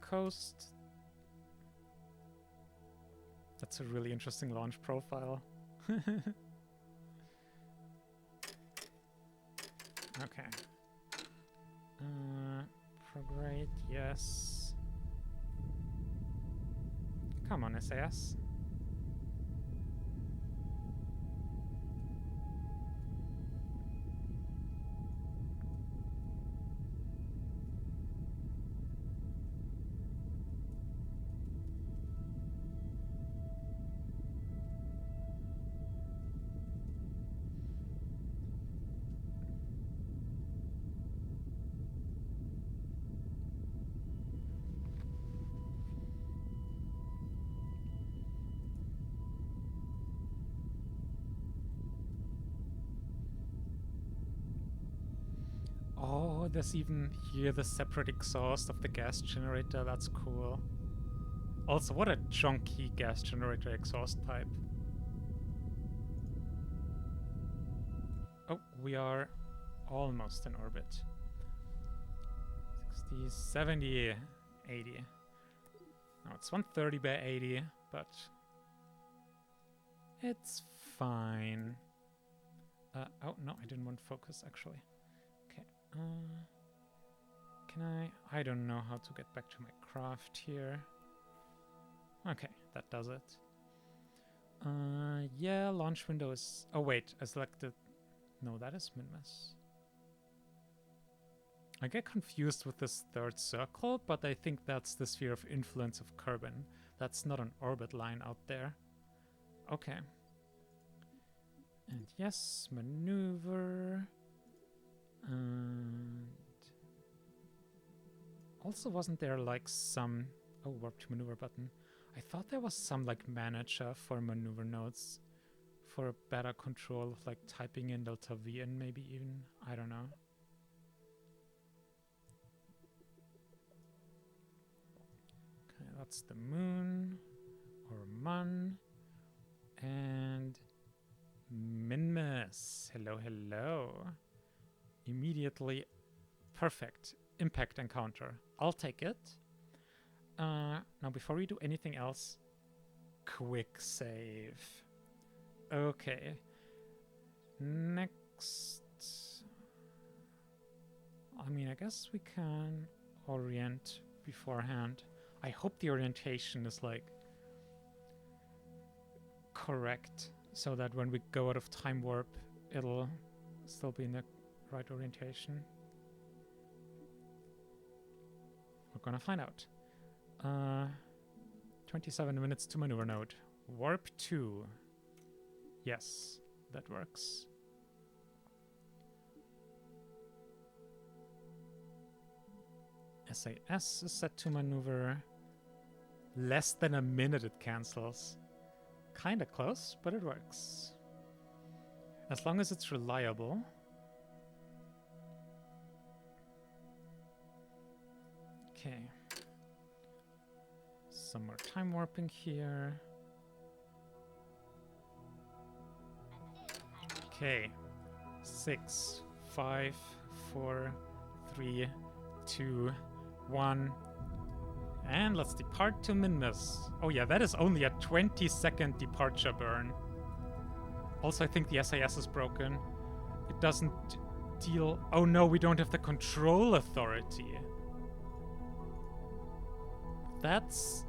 coast. That's a really interesting launch profile. Okay. Prograde, yes. Come on, SAS. Oh, there's even here the separate exhaust of the gas generator. That's cool. Also, what a chunky gas generator exhaust pipe. Oh, we are almost in orbit. 60, 70, 80. No, it's 130 by 80, but it's fine. Oh, no, I didn't want focus, actually. Okay. Can I don't know how to get back to my craft here. Okay, that does it. Yeah, launch window is... Oh, wait, I selected... No, that is Minmus. I get confused with this third circle, but I think that's the sphere of influence of Kerbin. That's not an orbit line out there. Okay. And yes, maneuver. And... Also, wasn't there like some... Oh, warp to maneuver button. I thought there was some like manager for maneuver nodes for a better control of like typing in delta V and maybe even... I don't know. Okay, that's the moon. Or Mun. And... Minmus. Hello, hello. Immediately... Perfect. Impact encounter. I'll take it. Now, before we do anything else, quick save. Okay. Next. I mean, I guess we can orient beforehand. I hope the orientation is like correct so that when we go out of time warp, it'll still be in the right orientation. We're gonna find out. 27 minutes to maneuver node. Warp 2. Yes, that works. SAS is set to maneuver. Less than a minute it cancels. Kinda close, but it works. As long as it's reliable. Okay. Some more time warping here. Okay. 6, 5, 4, 3, 2, 1. And let's depart to Minmus. Oh yeah, that is only a 20-second departure burn. Also, I think the SAS is broken. It doesn't deal... Oh no, we don't have the control authority. That's...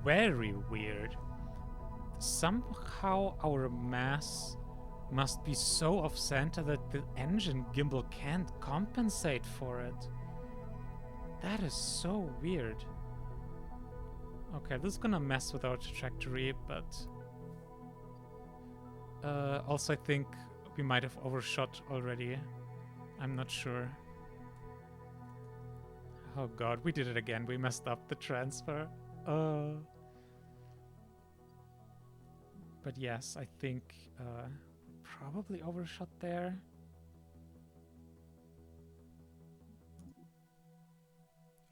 very weird. Somehow our mass must be so off-center that the engine gimbal can't compensate for it. That is so weird. Okay, this is gonna mess with our trajectory, but... also I think we might have overshot already. I'm not sure. Oh god, we did it again. We messed up the transfer. But yes, I think probably overshot there.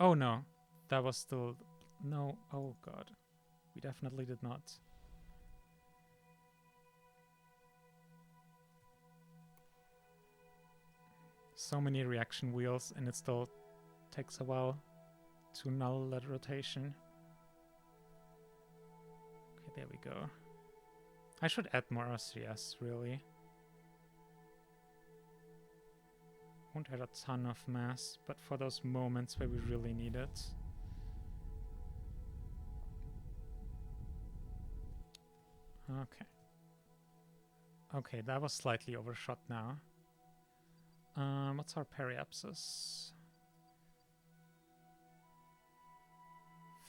Oh no, that was still... No, oh god. We definitely did not. So many reaction wheels and it still takes a while to null that rotation. Okay, there we go. I should add more RCS, really. Won't add a ton of mass, but for those moments where we really need it. Okay. Okay, that was slightly overshot now. What's our periapsis?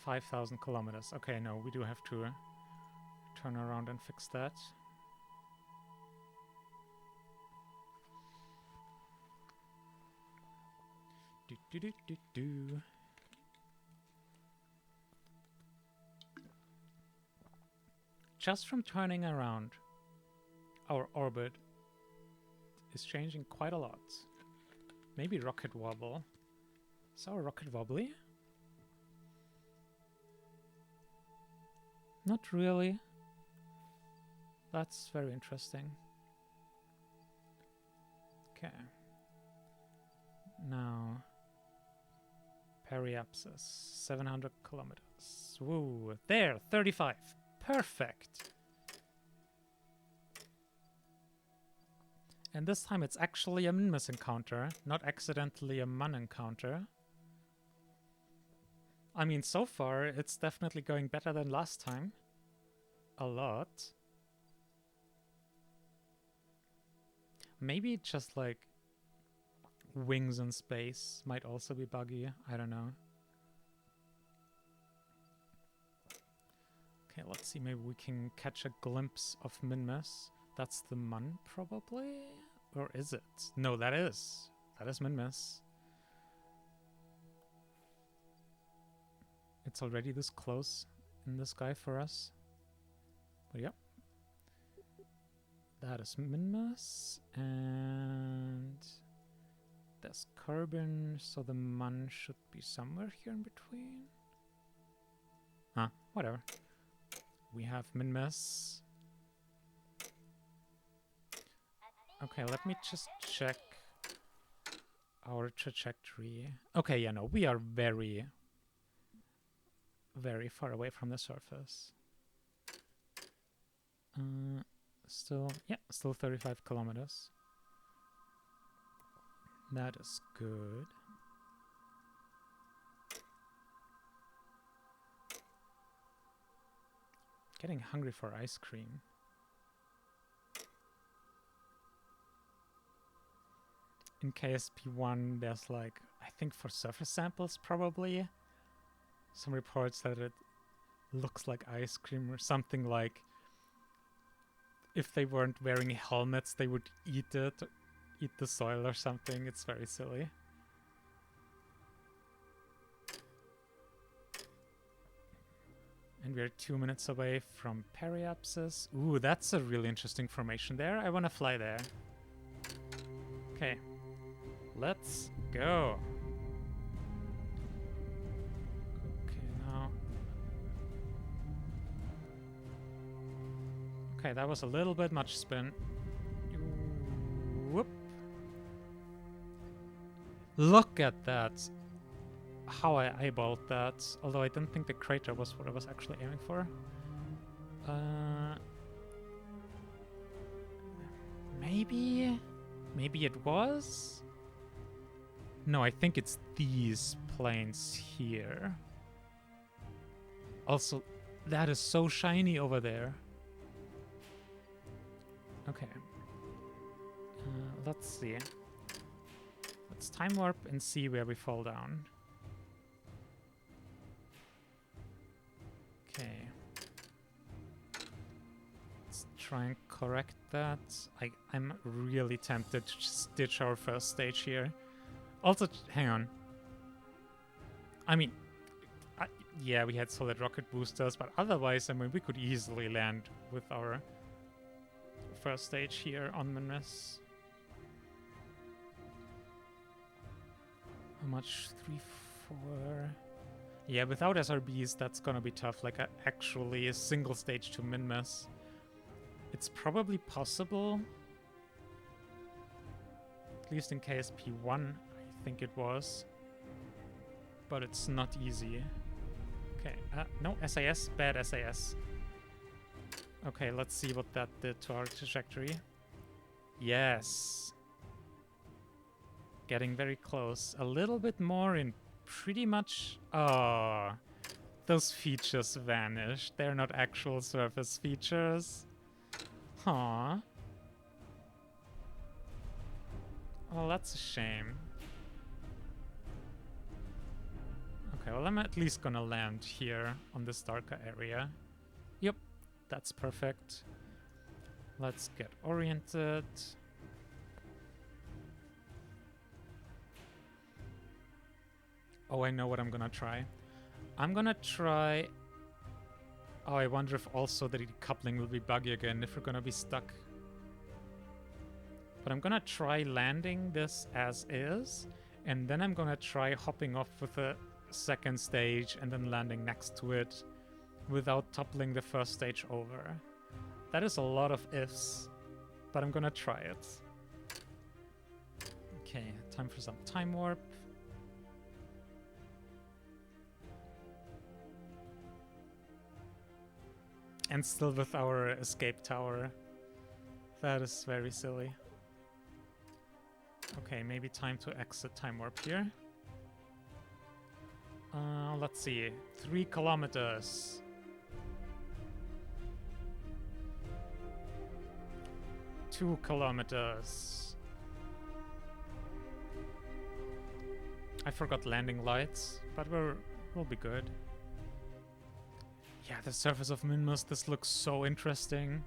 5,000 kilometers. Okay, no, we do have to turn around and fix that. Do. Just from turning around, our orbit is changing quite a lot. Maybe rocket wobble. Is our rocket wobbly? Not really. That's very interesting. Okay. Now, periapsis, 700 kilometers. Woo, there, 35. Perfect. And this time it's actually a Minmus encounter, not accidentally a Mun encounter. I mean, so far it's definitely going better than last time. A lot. Maybe just like wings in space might also be buggy. I don't know. Okay, let's see. Maybe we can catch a glimpse of Minmus. That's the Mun, probably? Or is it? No, that is. That is Minmus. It's already this close in the sky for us. But yep. That is Minmus. And there's Carbon, so the Mun should be somewhere here in between. Huh, whatever. We have Minmus. Okay, let me just check our trajectory. Okay, yeah, no, we are very, very far away from the surface. Still 35 kilometers. That is good. Getting hungry for ice cream. In KSP1, there's like, I think for surface samples probably, some reports that it looks like ice cream or something like if they weren't wearing helmets, they would eat it, eat the soil or something. It's very silly. And we're 2 minutes away from periapsis. Ooh, that's a really interesting formation there. I want to fly there. Okay. Let's go. Okay, now. Okay, that was a little bit much spin. Whoop. Look at that. How I eyeballed that. Although I didn't think the crater was what I was actually aiming for. Maybe it was? No, I think it's these planes here. Also, that is so shiny over there. Okay. Let's see. Let's time warp and see where we fall down. Okay. Let's try and correct that. I'm really tempted to just ditch our first stage here. Also, hang on. I mean, yeah, we had solid rocket boosters, but otherwise, I mean, we could easily land with our first stage here on Minmus. How much? 3, 4... Yeah, without SRBs, that's gonna be tough. Like, actually a single stage to Minmus. It's probably possible. At least in KSP1, I think it was. but it's not easy. Okay, no, SAS, bad SAS. Okay, let's see what that did to our trajectory. Yes. Getting very close. A little bit more in pretty much... Oh, those features vanished. They're not actual surface features. Huh. Well, that's a shame. Okay, well, I'm at least gonna land here on this darker area. Yep, that's perfect. Let's get oriented. Oh, I know what I'm gonna try. I'm gonna try... Oh, I wonder if also the decoupling will be buggy again if we're gonna be stuck. But I'm gonna try landing this as is, and then I'm gonna try hopping off with a second stage and then landing next to it without toppling the first stage over. That is a lot of ifs, but I'm gonna try it. Okay, time for some time warp. And still with our escape tower. That is very silly. Okay, maybe time to exit time warp here. Let's see. 3 kilometers. Two kilometers. I forgot landing lights, but we'll be good. Yeah, the surface of Minmus, this looks so interesting.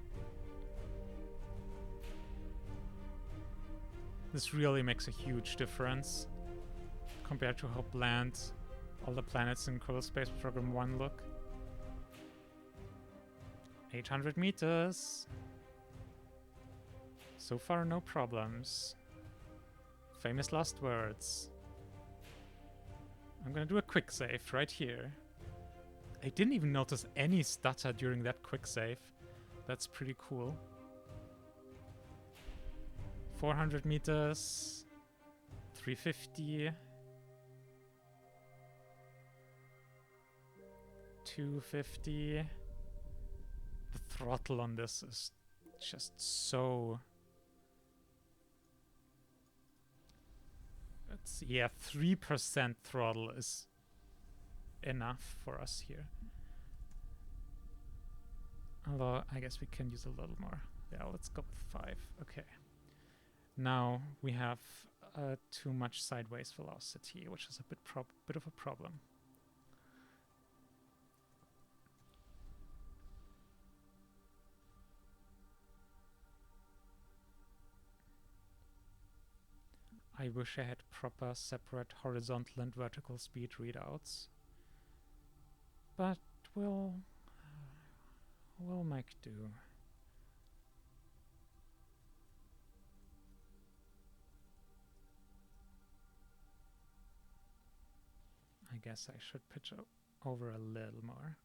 This really makes a huge difference compared to how bland all the planets in Kerbal Space Program 1 look. 800 meters. So far, no problems. Famous last words. I'm gonna do a quick save right here. I didn't even notice any stutter during that quick save. That's pretty cool. 400 meters. 350. 250. The throttle on this is just so... Let's see, yeah, 3% throttle is enough for us here. Although, I guess we can use a little more. Yeah, let's go with 5. Okay. Now we have too much sideways velocity, which is a bit of a problem. I wish I had proper separate horizontal and vertical speed readouts. But we'll make do. I guess I should pitch over a little more.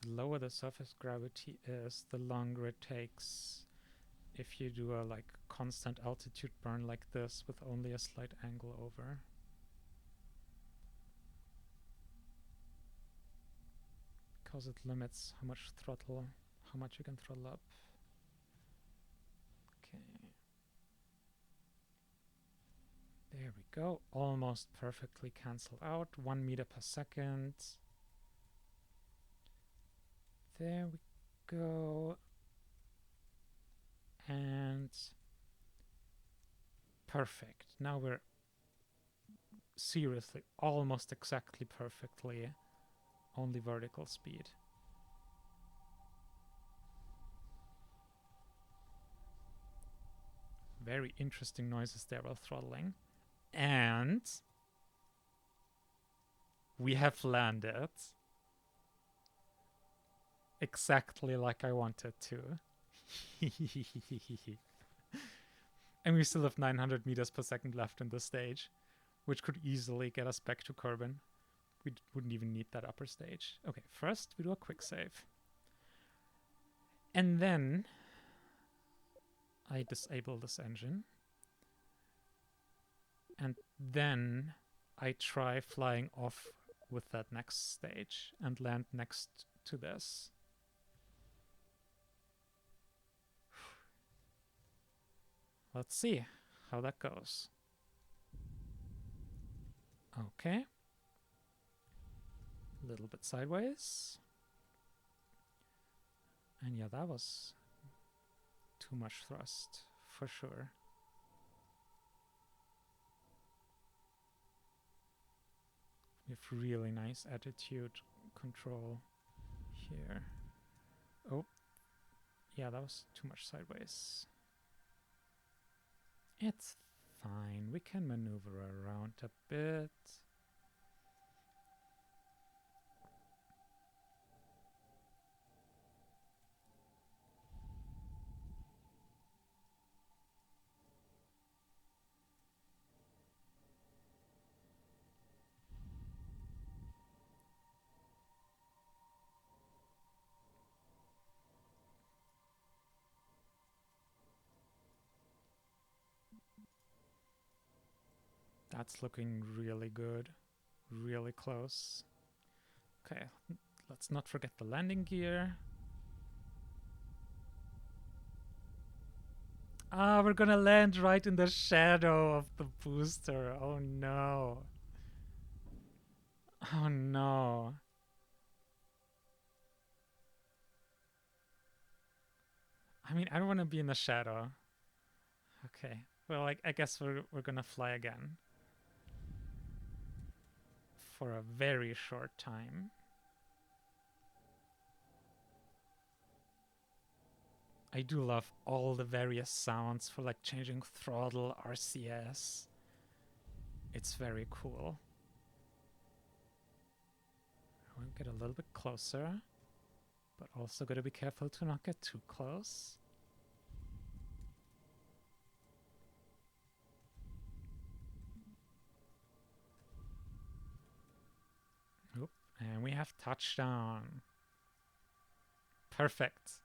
The lower the surface gravity is, the longer it takes if you do a like constant altitude burn like this with only a slight angle over. Because it limits how much you can throttle up. Okay. There we go. Almost perfectly cancelled out. 1 meter per second. There we go. And perfect. Now we're seriously almost exactly perfectly only vertical speed. Very interesting noises there while throttling. And we have landed exactly like I wanted to. And we still have 900 meters per second left in this stage, which could easily get us back to Kerbin. We wouldn't even need that upper stage. Okay, first we do a quick save. And then I disable this engine. And then I try flying off with that next stage and land next to this. Let's see how that goes. Okay. A little bit sideways. And yeah, that was too much thrust, for sure. We have really nice attitude control here. Oh, yeah, that was too much sideways. It's fine. We can maneuver around a bit. That's looking really good. Really close. Okay, let's not forget the landing gear. Ah, we're gonna land right in the shadow of the booster. Oh no. Oh no. I mean, I don't want to be in the shadow. Okay. Well, I guess we're gonna fly again. For a very short time. I do love all the various sounds for like changing throttle, RCS. It's very cool. I want to get a little bit closer, but also gotta be careful to not get too close. Oop, and we have touchdown. Perfect.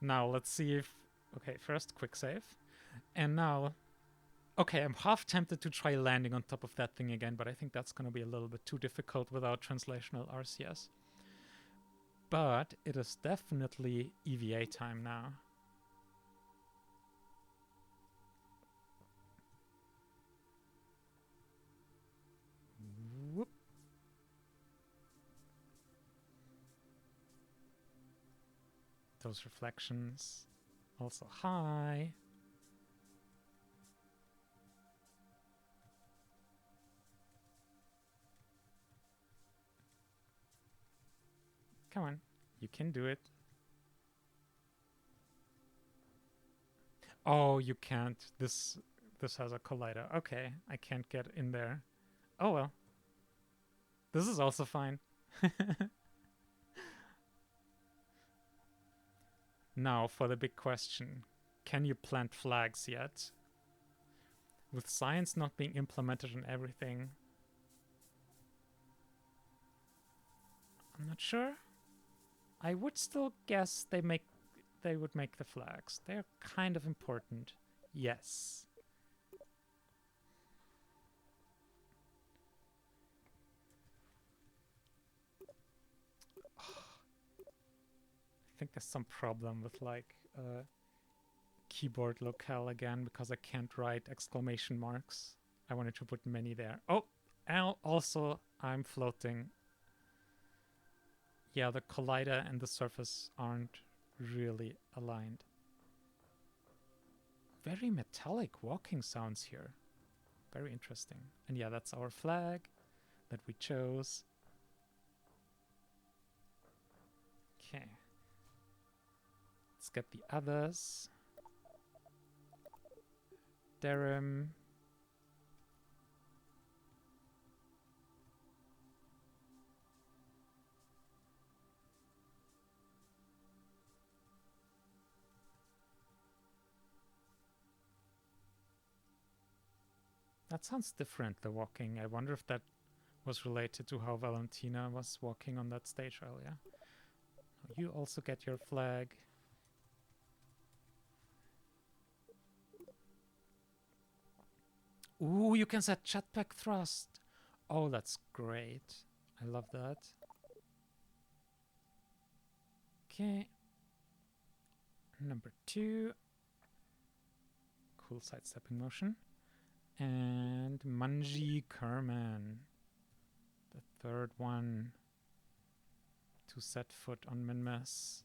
Now let's see if... Okay, first quick save. And now... Okay, I'm half tempted to try landing on top of that thing again, but I think that's going to be a little bit too difficult without translational RCS. But it is definitely EVA time now. Whoop. Those reflections. Also high. Come on, you can do it. Oh, you can't. This has a collider. Okay, I can't get in there. Oh well. This is also fine. Now for the big question. Can you plant flags yet? With science not being implemented in everything, I'm not sure. I would still guess they would make the flags. They're kind of important. Yes. I think there's some problem with like keyboard locale again because I can't write exclamation marks. I wanted to put many there. Oh, and also I'm floating. Yeah, the collider and the surface aren't really aligned. Very metallic walking sounds here. Very interesting. And yeah, that's our flag that we chose. Okay. Let's get the others. Durham. That sounds different, the walking. I wonder if that was related to how Valentina was walking on that stage earlier. You also get your flag. Ooh, you can set jetpack thrust. Oh, that's great. I love that. Okay. Number 2. Cool sidestepping motion. And Manji Kerman. The third one to set foot on Minmus.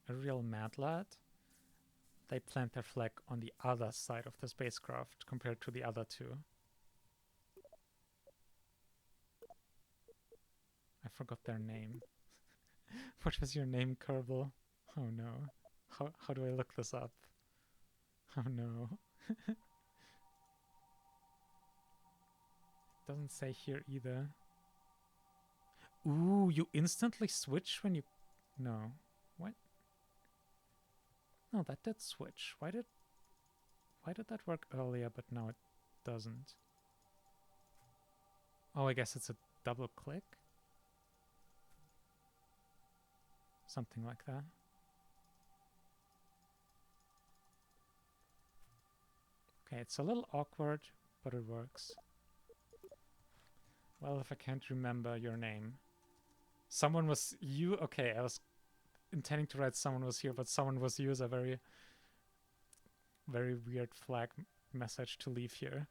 A real mad lad. They plant their flag on the other side of the spacecraft compared to the other two. I forgot their name. What was your name, Kerbal? Oh no. How do I look this up? Oh no. Doesn't say here either. Ooh, you instantly switch when you... No. What? No, that did switch. Why did that work earlier, but now it doesn't? Oh, I guess it's a double click? Something like that. Okay, it's a little awkward, but it works. Well, if I can't remember your name. Someone was you? Okay, I was intending to write someone was here, but someone was you is a very, very weird flag message to leave here.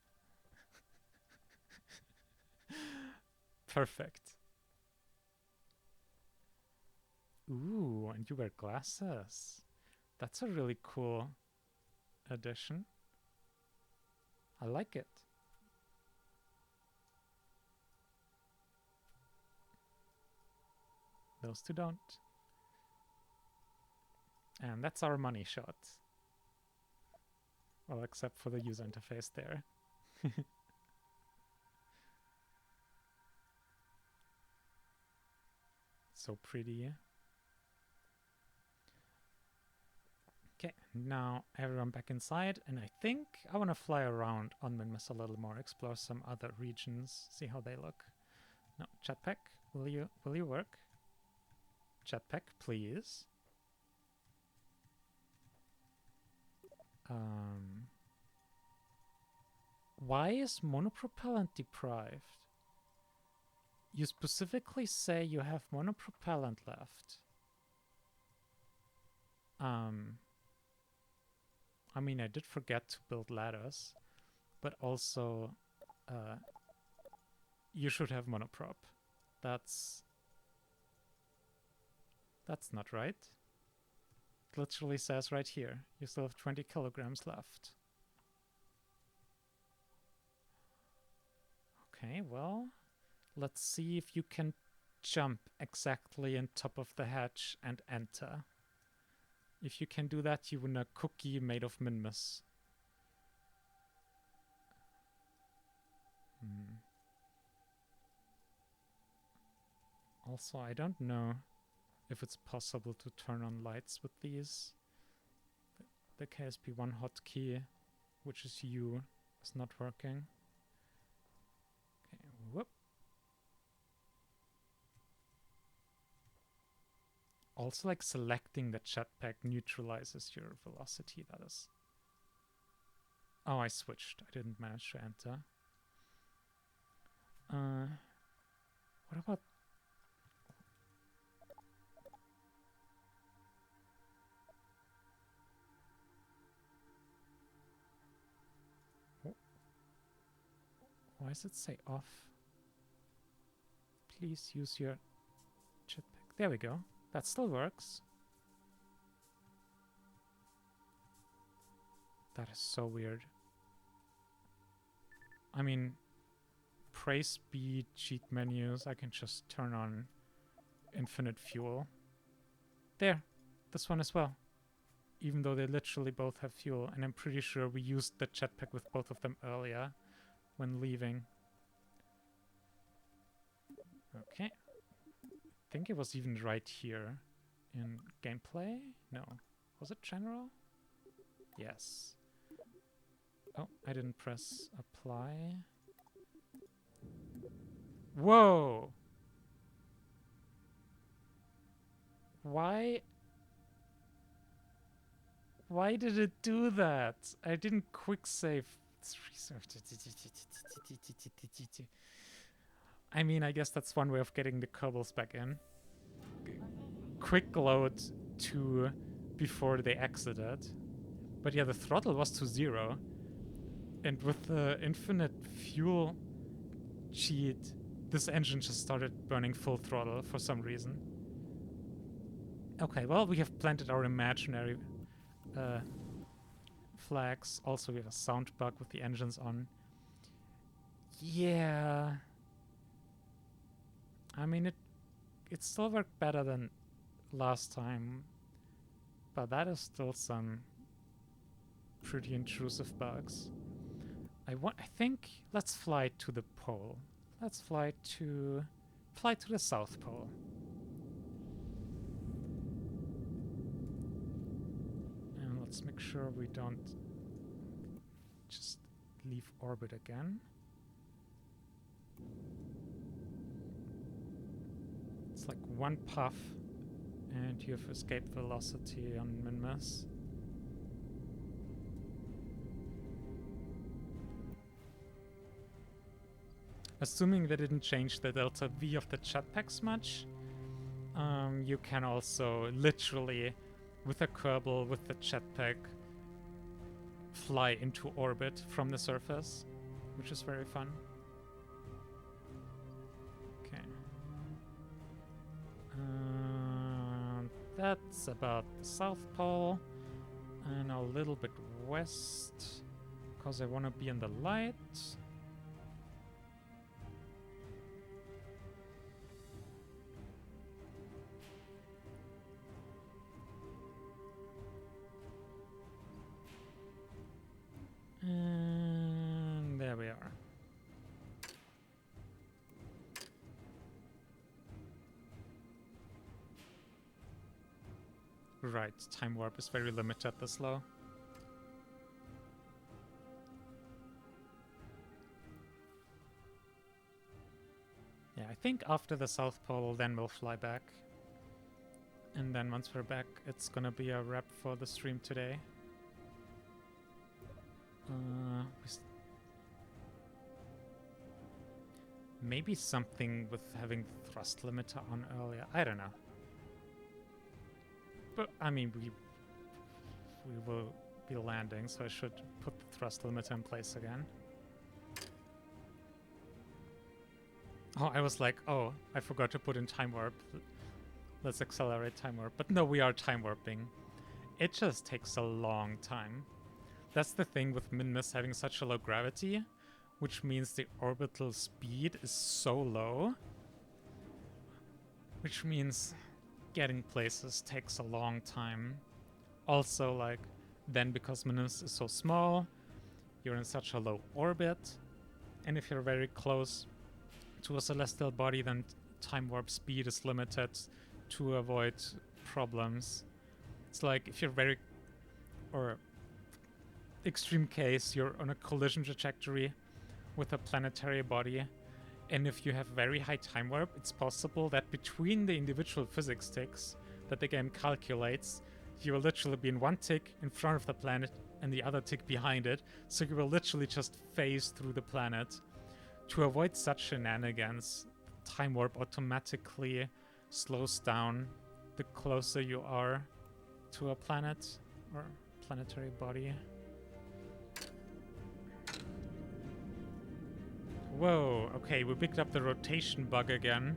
Perfect. Ooh, and you wear glasses. That's a really cool addition. I like it. Those two don't. And that's our money shot. Well, except for the user interface there. So pretty. Okay, now everyone back inside, and I think I want to fly around on Minmus a little more, explore some other regions, see how they look. No, jetpack, will you work? Jetpack, please. Why is monopropellant deprived? You specifically say you have monopropellant left. I mean, I did forget to build ladders, but also you should have monoprop. That's not right. It literally says right here, you still have 20 kilograms left. Okay, well, let's see if you can jump exactly on top of the hatch and enter. If you can do that, you win a cookie made of Minmus. Also, I don't know if it's possible to turn on lights with these. The KSP1 hotkey, which is U, is not working. Okay, whoop. Also, like, selecting the jetpack neutralizes your velocity, that is. Oh, I switched. I didn't manage to enter. What about... Why does it say off? Please use your jetpack. There we go. That still works. That is so weird. I mean, praise speed, cheat menus, I can just turn on infinite fuel. There, this one as well. Even though they literally both have fuel, and I'm pretty sure we used the jetpack with both of them earlier when leaving. Okay. I think it was even right here in gameplay. No. Was it general? Yes. Oh, I didn't press apply. Whoa! Why? Why did it do that? I didn't quick save. I mean, I guess that's one way of getting the Kerbals back in. Quick load to before they exited. But yeah, the throttle was to 0. And with the infinite fuel cheat, this engine just started burning full throttle for some reason. Okay, well, we have planted our imaginary flags. Also, we have a sound bug with the engines on. Yeah. I mean, it still worked better than last time, but that is still some pretty intrusive bugs. I think let's fly to the pole. Let's fly to the South Pole. And let's make sure we don't just leave orbit again. It's like one puff and you have escape velocity on min-miss. Assuming they didn't change the delta V of the jetpacks much, you can also literally, with a Kerbal, with the jetpack, fly into orbit from the surface, which is very fun. Okay. That's about the South Pole, and a little bit west, because I want to be in the light. And there we are. Right, time warp is very limited this low. Yeah, I think after the South Pole, then we'll fly back. And then once we're back, it's gonna be a wrap for the stream today. Maybe something with having the thrust limiter on earlier. I don't know. But, I mean, we will be landing, so I should put the thrust limiter in place again. Oh, I was like, oh, I forgot to put in time warp. Let's accelerate time warp. But no, we are time warping. It just takes a long time. That's the thing with min-miss having such a low gravity, which means the orbital speed is so low, which means getting places takes a long time. Also, like, then because min-miss is so small, you're in such a low orbit, and if you're very close to a celestial body, then time warp speed is limited to avoid problems. It's like if you're very, or extreme case, you're on a collision trajectory with a planetary body, and if you have very high time warp, it's possible that between the individual physics ticks that the game calculates, you will literally be in one tick in front of the planet and the other tick behind it, so you will literally just phase through the planet. To avoid such shenanigans, time warp automatically slows down the closer you are to a planet or planetary body. Whoa, okay, we picked up the rotation bug again,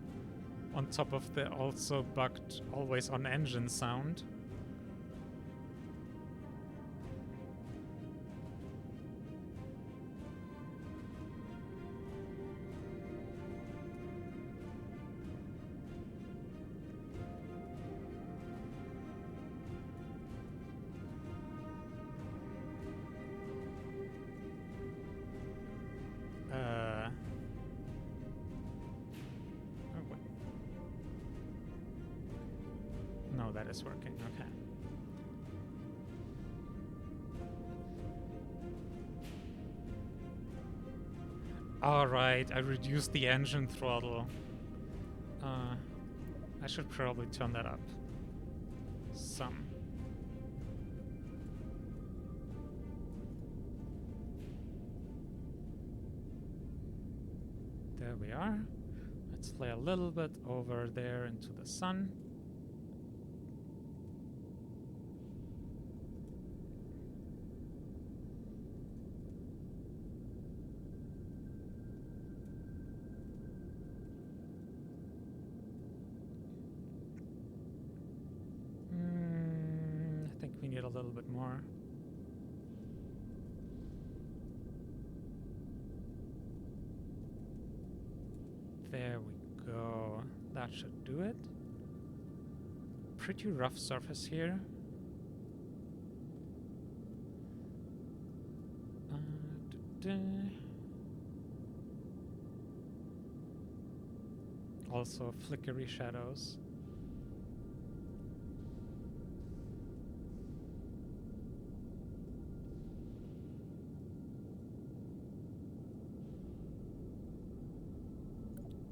on top of the also bugged always on engine sound. No, that is working, okay. Alright, I reduced the engine throttle. I should probably turn that up. some. There we are. Let's fly a little bit over there into the sun. I think we need a little bit more. There we go. That should do it. Pretty rough surface here. Also flickery shadows.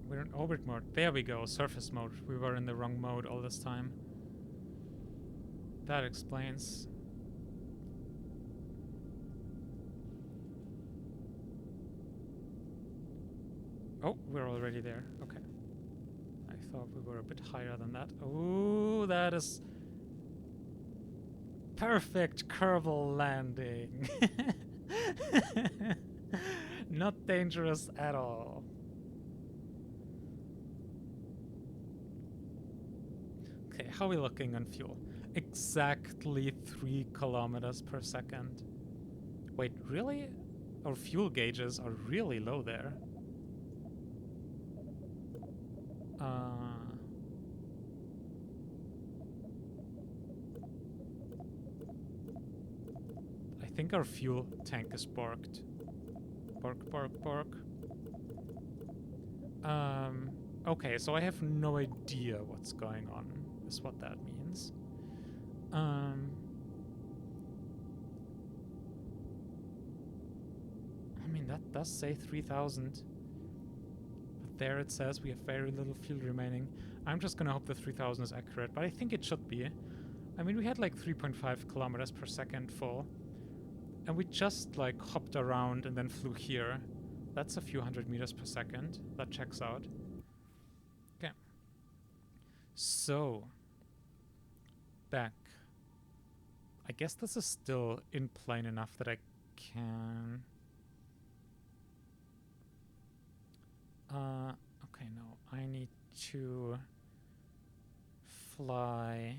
We're in orbit mode. There we go, surface mode. We were in the wrong mode all this time. That explains. Oh, we're already there. Okay. I thought we were a bit higher than that. Oh, that is perfect Kerbal landing. Not dangerous at all. Okay, how are we looking on fuel? Exactly 3 kilometers per second. Wait, really? Our fuel gauges are really low there. I think our fuel tank is borked. Bork. Okay, so I have no idea what's going on, is what that means. I mean, that does say 3,000. But there it says we have very little fuel remaining. I'm just gonna hope the 3,000 is accurate, but I think it should be. I mean, we had like 3.5 kilometers per second full. And we just like hopped around and then flew here. That's a few hundred meters per second. That checks out. Okay. So, back. I guess this is still in plane enough that I can... okay, no. I need to fly...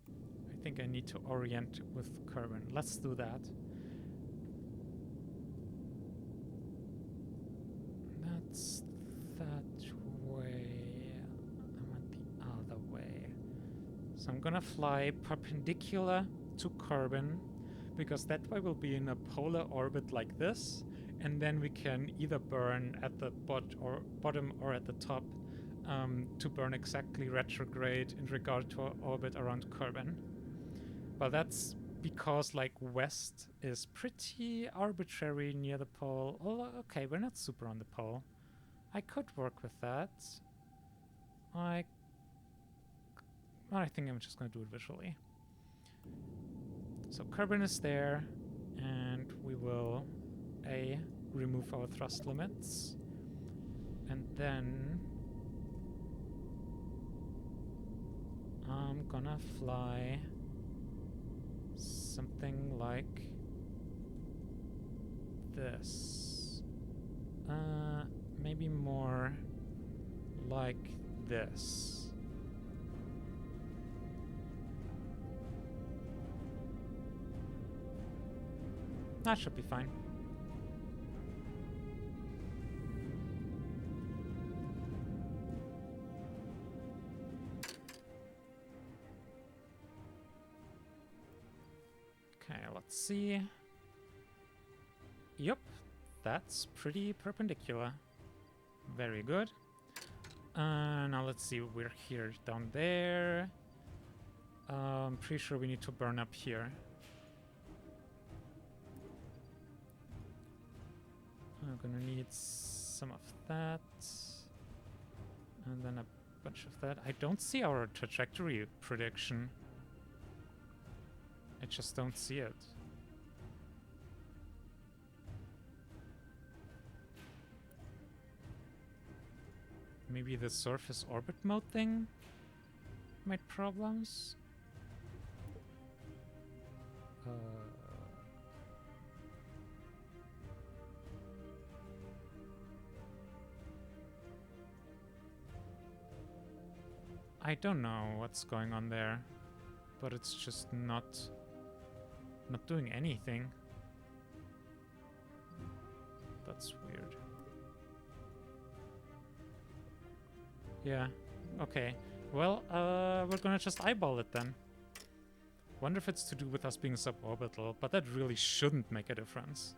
I think I need to orient with Kerbin. Let's do that. That's that way. I want the other way. So I'm gonna fly perpendicular to Kerbin, because that way we'll be in a polar orbit like this, and then we can either burn at the bottom or at the top to burn exactly retrograde in regard to our orbit around Kerbin. But that's because, like, west is pretty arbitrary near the pole. Oh, okay, we're not super on the pole. I could work with that. I think I'm just going to do it visually. So Kerbin is there, and we will remove our thrust limits, and then I'm gonna fly something like this. Maybe more like this. That should be fine. Okay, let's see. Yep, that's pretty perpendicular. Very good. Now let's see, we're here down there. Pretty sure we need to burn up here. I'm gonna need some of that. And then a bunch of that. I don't see our trajectory prediction. I just don't see it. Maybe the surface orbit mode thing made problems? I don't know what's going on there, but it's just not doing anything. That's weird. Yeah, okay. Well, we're gonna just eyeball it then. Wonder if it's to do with us being suborbital, but that really shouldn't make a difference.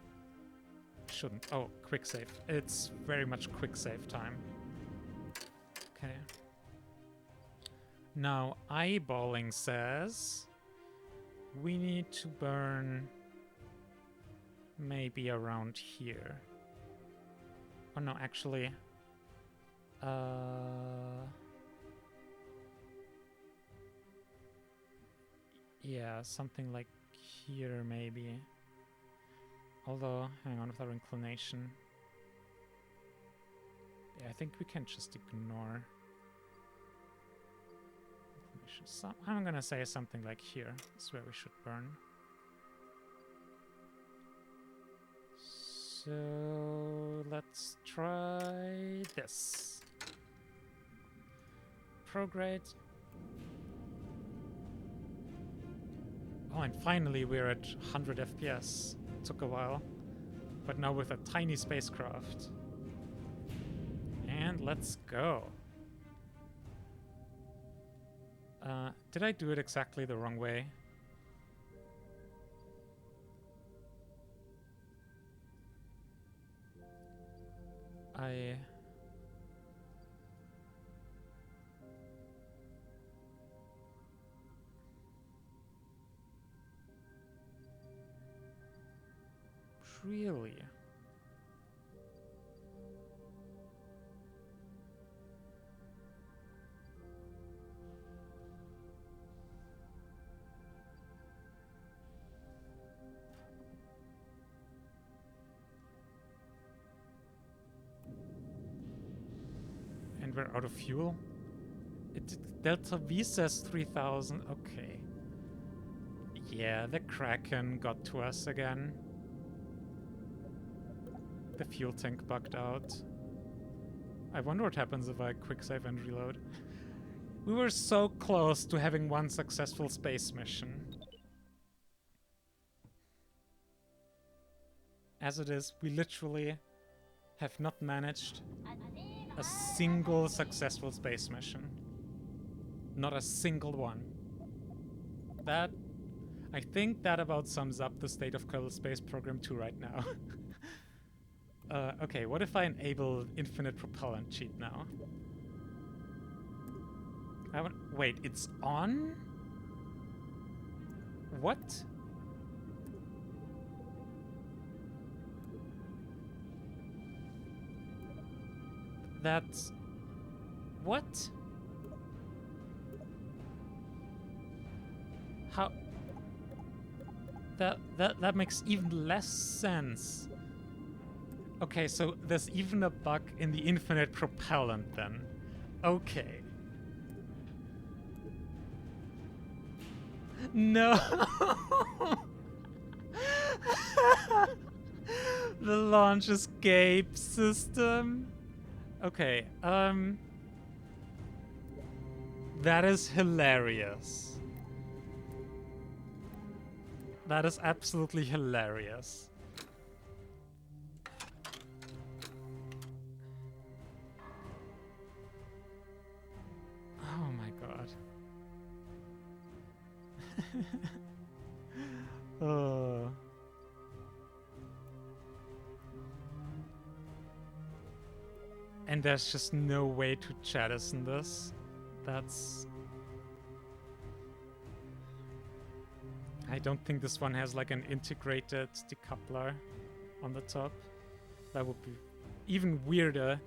Shouldn't. Oh, quick save. It's very much quick save time. Okay. Now, eyeballing says we need to burn maybe around here. Oh no, actually, yeah, something like here maybe. Although, hang on with our inclination. Yeah, I think we can just ignore inclination. So, I'm gonna say something like here is where we should burn. So let's try this. Prograde. Oh, and finally we're at 100 FPS. Took a while, but now with a tiny spacecraft. And let's go. Did I do it exactly the wrong way? Really? And we're out of fuel? Delta V says 3000. Okay. Yeah, the Kraken got to us again. The fuel tank bugged out. I wonder what happens if I quick save and reload. We were so close to having one successful space mission. As it is, we literally have not managed a single successful space mission. Not a single one. That... I think that about sums up the state of Kerbal Space Program 2 right now. Okay, what if I enable infinite propellant cheat now? Wait, it's on? What? That's... What? How... That makes even less sense. Okay, so there's even a bug in the infinite propellant then. Okay. No! The launch escape system. Okay, that is hilarious. That is absolutely hilarious. Oh my god. Oh. And there's just no way to jettison this. That's... I don't think this one has like an integrated decoupler on the top. That would be even weirder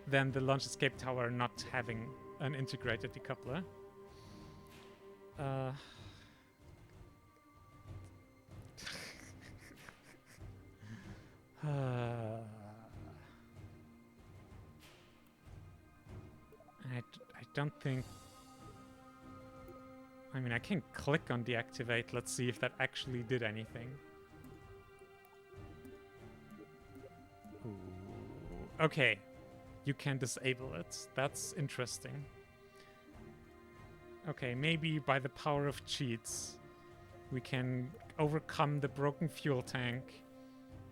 than the launch escape tower not having an integrated decoupler. I don't think... I mean, I can click on deactivate. Let's see if that actually did anything. Ooh. Okay. You can disable it. That's interesting. Okay, maybe by the power of cheats, we can overcome the broken fuel tank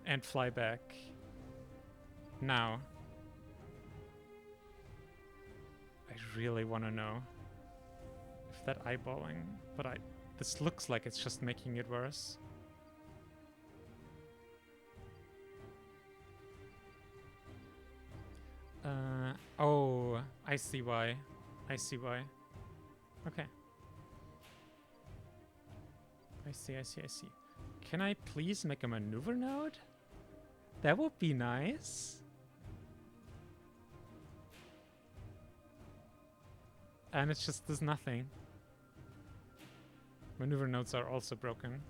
and fly back. Now. I really want to know if that eyeballing, but this looks like it's just making it worse. Oh, I see why. I see why. Okay. I see. Can I please make a maneuver node? That would be nice. And it's just, there's nothing. Maneuver nodes are also broken.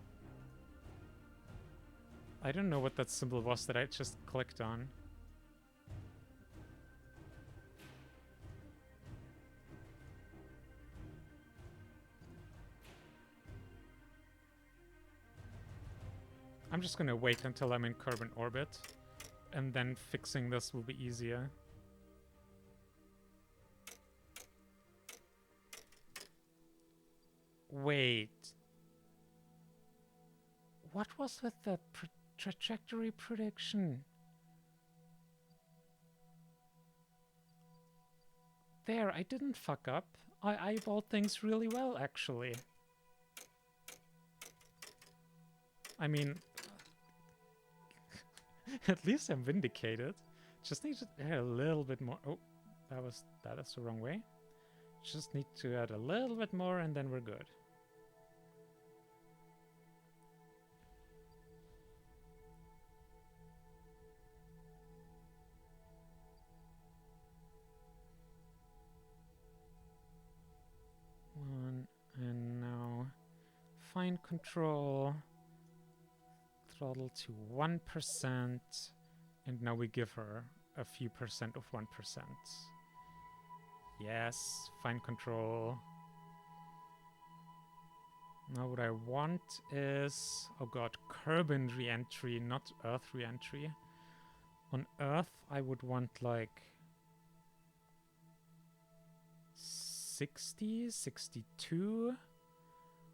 I don't know what that symbol was that I just clicked on. I'm just gonna wait until I'm in Kerbin orbit, and then fixing this will be easier. Wait. What was with the trajectory prediction? There, I didn't fuck up. I eyeballed things really well, actually. I mean, at least I'm vindicated. Just need to add a little bit more. Oh, that is the wrong way. Just need to add a little bit more and then we're good. And now fine control, throttle to 1%, and now we give her a few percent of 1%. Yes, fine control. Now what I want is, oh god, Kerbin re-entry, not Earth re-entry. On Earth I would want like 60, 62.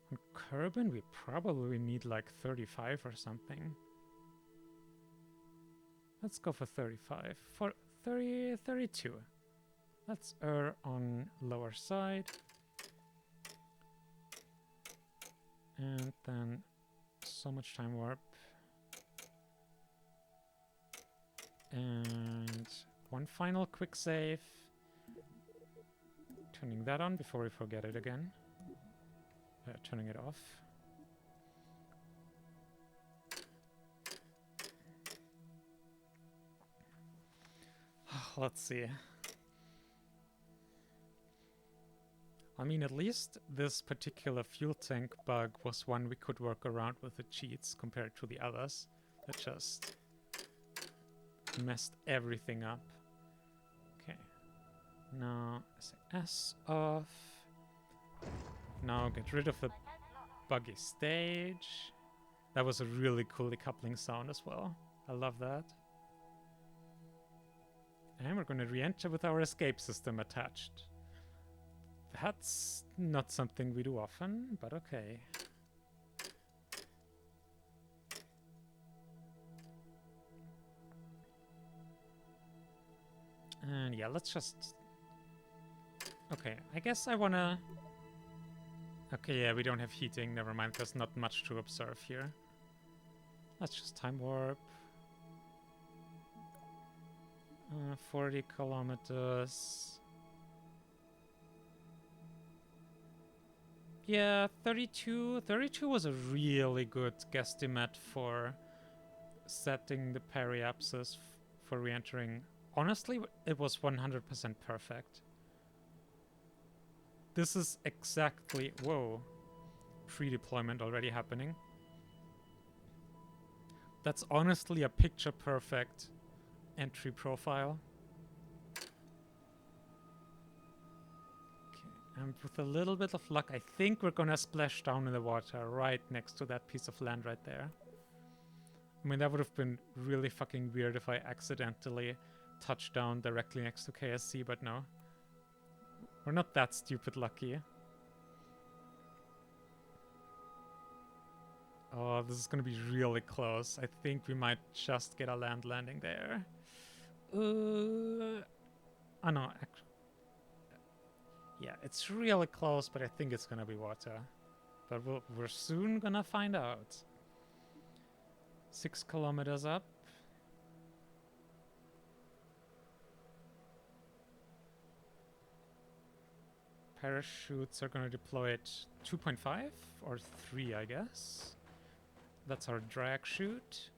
On Kerbin, we probably need like 35 or something. Let's go for 35. For 32. Let's err on lower side. And then so much time warp. And one final quick save. Turning that on before we forget it again. Turning it off. Let's see. I mean, at least this particular fuel tank bug was one we could work around with the cheats compared to the others that just messed everything up. Okay. Now, SAS off. Now get rid of the buggy stage. That was a really cool decoupling sound as well. I love that. And we're going to re-enter with our escape system attached. That's not something we do often, but okay. And yeah, let's just... Okay, I guess I wanna... Okay, yeah, we don't have heating. Never mind, there's not much to observe here. Let's just time warp. 40 kilometers. Yeah, 32. 32 was a really good guesstimate for setting the periapsis for re-entering. Honestly, it was 100% perfect. this is exactly... Whoa. Pre-deployment already happening. That's honestly a picture-perfect entry profile. Okay, and with a little bit of luck, I think we're gonna splash down in the water right next to that piece of land right there. I mean, that would have been really fucking weird if I accidentally touched down directly next to KSC, but no. We're not that stupid lucky. Oh, this is gonna be really close. I think we might just get a land landing there. Oh no, yeah, it's really close, but I think it's gonna be water. But we're soon gonna find out. 6 kilometers up. Parachutes are gonna deploy at 2.5 or 3, I guess. That's our drag chute.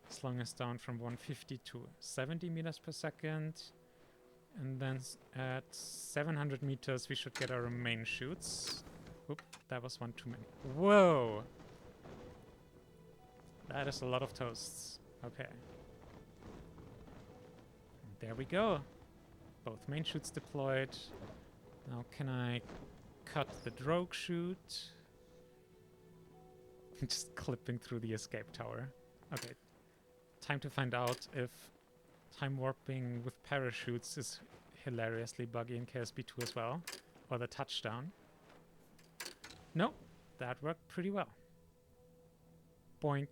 Slowing us down from 150 to 70 meters per second. And then at 700 meters, we should get our main chutes. Oop, that was one too many. Whoa! That is a lot of toasts. Okay. There we go. Both main chutes deployed. Now can I cut the drogue chute? Just clipping through the escape tower. Okay. Time to find out if time warping with parachutes is hilariously buggy in KSP2 as well. Or the touchdown. Nope. That worked pretty well. Boink.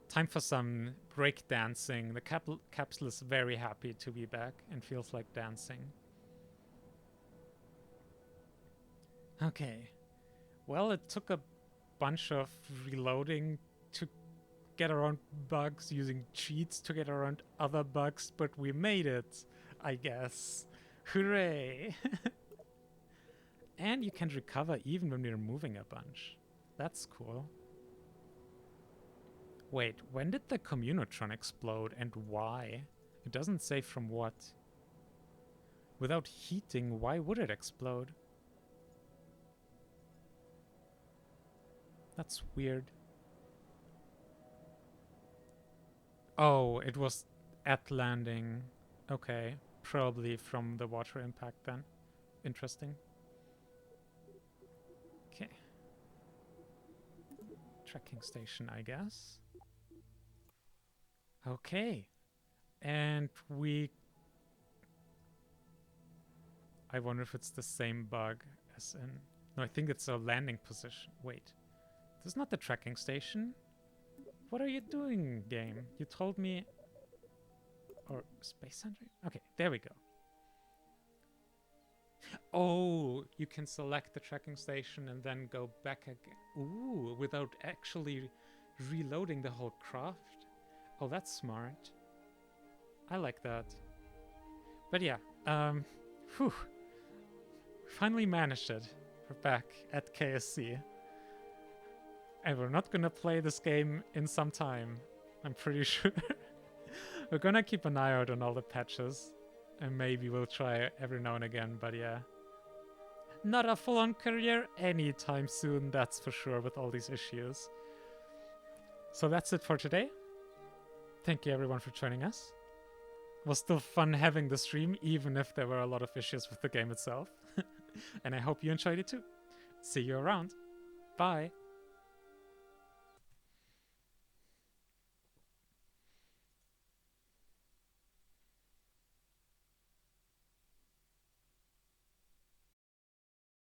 Time for some break dancing. The capsule is very happy to be back and feels like dancing. Okay. Well, it took a bunch of reloading to get around bugs, using cheats to get around other bugs, but we made it, I guess. Hooray! And you can recover even when you're moving a bunch. That's cool. Wait, when did the Communotron explode and why? It doesn't say from what. Without heating, why would it explode? That's weird. Oh, it was at landing. Okay, probably from the water impact then. Interesting. Okay. Tracking station, I guess. Okay. And I wonder if it's the same bug as in... No, I think it's a landing position. Wait. This is not the tracking station. What are you doing, game? You told me... Or Space Center? Okay, there we go. Oh, you can select the tracking station and then go back again. Ooh, without actually reloading the whole craft. Oh, that's smart. I like that. But yeah, whew. Finally managed it. We're back at KSC. And we're not gonna play this game in some time, I'm pretty sure. We're gonna keep an eye out on all the patches. And maybe we'll try every now and again, but yeah. Not a full-on career anytime soon, that's for sure, with all these issues. So that's it for today. Thank you everyone for joining us. It was still fun having the stream, even if there were a lot of issues with the game itself. And I hope you enjoyed it too. See you around. Bye.